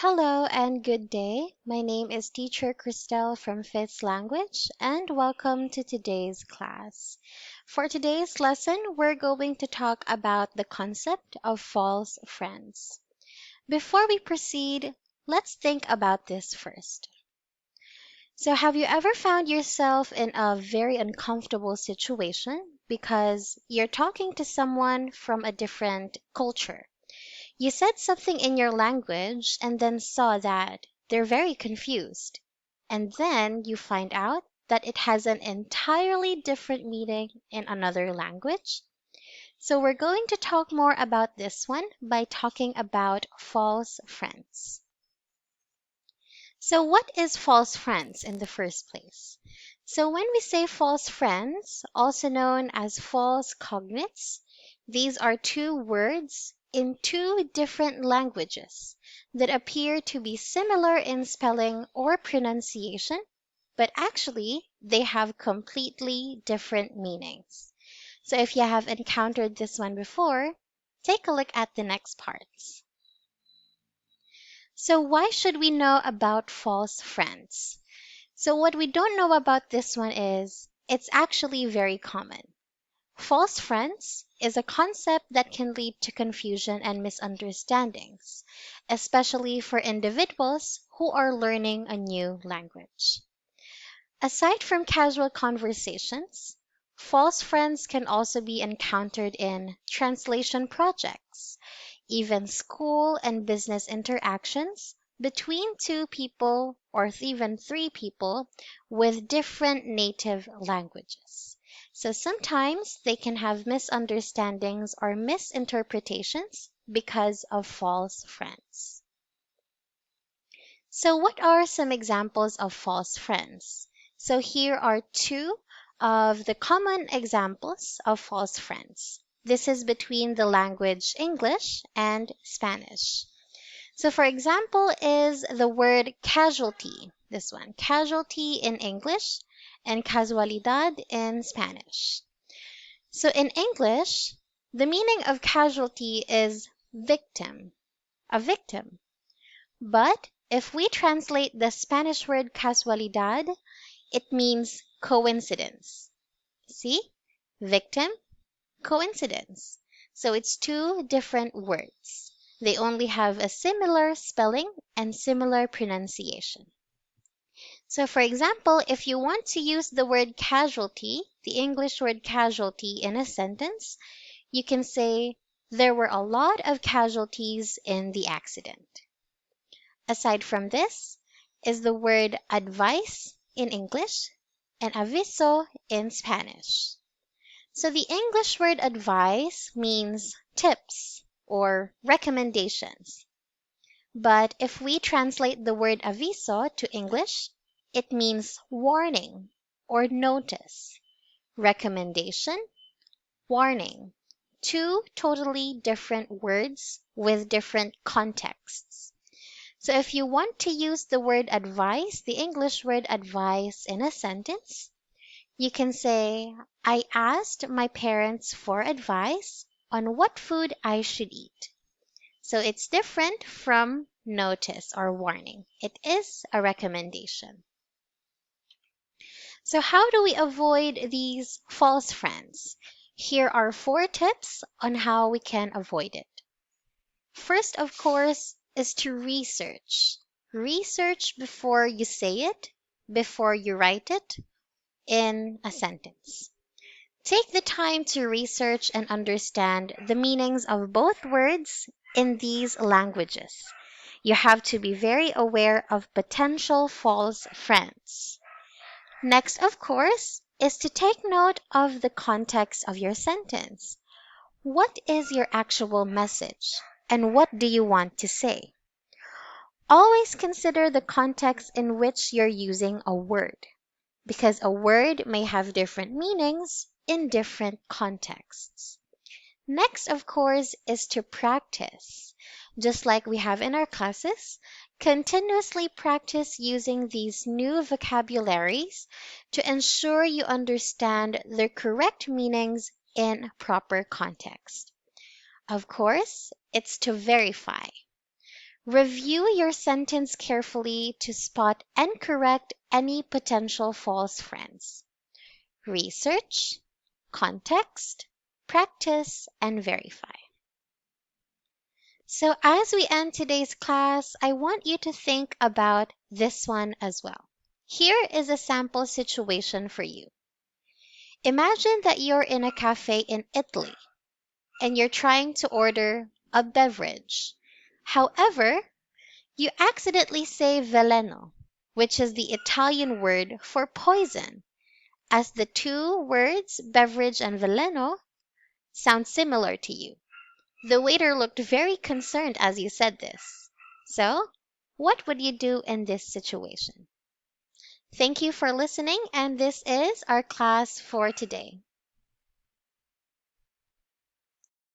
Hello and good day. My name is Teacher Christelle from Fifth Language, and welcome to today's class. For today's lesson, we're going to talk about the concept of false friends. Before we proceed, let's think about this first. So, have you ever found yourself in a very uncomfortable situation because you're talking to someone from a different culture? You said something in your language and then saw that they're very confused. And then you find out that it has an entirely different meaning in another language. So we're going to talk more about this one by talking about false friends. So what is false friends in the first place? So when we say false friends, also known as false cognates, these are two words in two different languages that appear to be similar in spelling or pronunciation, but actually they have completely different meanings. So if you have encountered this one before, take a look at the next parts. So why should we know about false friends? So what we don't know about this one is it's actually very common. False friends is a concept that can lead to confusion and misunderstandings, especially for individuals who are learning a new language. Aside from casual conversations, false friends can also be encountered in translation projects, even school and business interactions between two people or even three people with different native languages. So sometimes they can have misunderstandings or misinterpretations because of false friends. So what are some examples of false friends? So here are two of the common examples of false friends. This is between the language English and Spanish. So for example is the word casualty. This one, casualty in English and casualidad in Spanish. So in English, the meaning of casualty is victim, a victim. But if we translate the Spanish word casualidad, it means coincidence. See? Victim, coincidence. So it's two different words. They only have a similar spelling and similar pronunciation. So for example, if you want to use the word casualty, the English word casualty in a sentence, you can say, there were a lot of casualties in the accident. Aside from this is the word advice in English and aviso in Spanish. So the English word advice means tips or recommendations. But if we translate the word aviso to English, it means warning or notice. Recommendation, warning. Two totally different words with different contexts. So if you want to use the word advice, the English word advice in a sentence, you can say, I asked my parents for advice on what food I should eat. So it's different from notice or warning. It is a recommendation. So how do we avoid these false friends? Here are 4 tips on how we can avoid it. First, of course, is to research. Research before you say it, before you write it in a sentence. Take the time to research and understand the meanings of both words in these languages. You have to be very aware of potential false friends. Next, of course, is to take note of the context of your sentence. What is your actual message? And what do you want to say? Always consider the context in which you're using a word, because a word may have different meanings in different contexts. Next, of course, is to practice. Just like we have in our classes, continuously practice using these new vocabularies to ensure you understand their correct meanings in proper context. Of course, it's to verify. Review your sentence carefully to spot and correct any potential false friends. Research, context, practice, and verify. So as we end today's class, I want you to think about this one as well. Here is a sample situation for you. Imagine that you're in a cafe in Italy and you're trying to order a beverage. However, you accidentally say veleno, which is the Italian word for poison, as the two words beverage and veleno sound similar to you. The waiter looked very concerned as you said this. So, what would you do in this situation? Thank you for listening, and this is our class for today.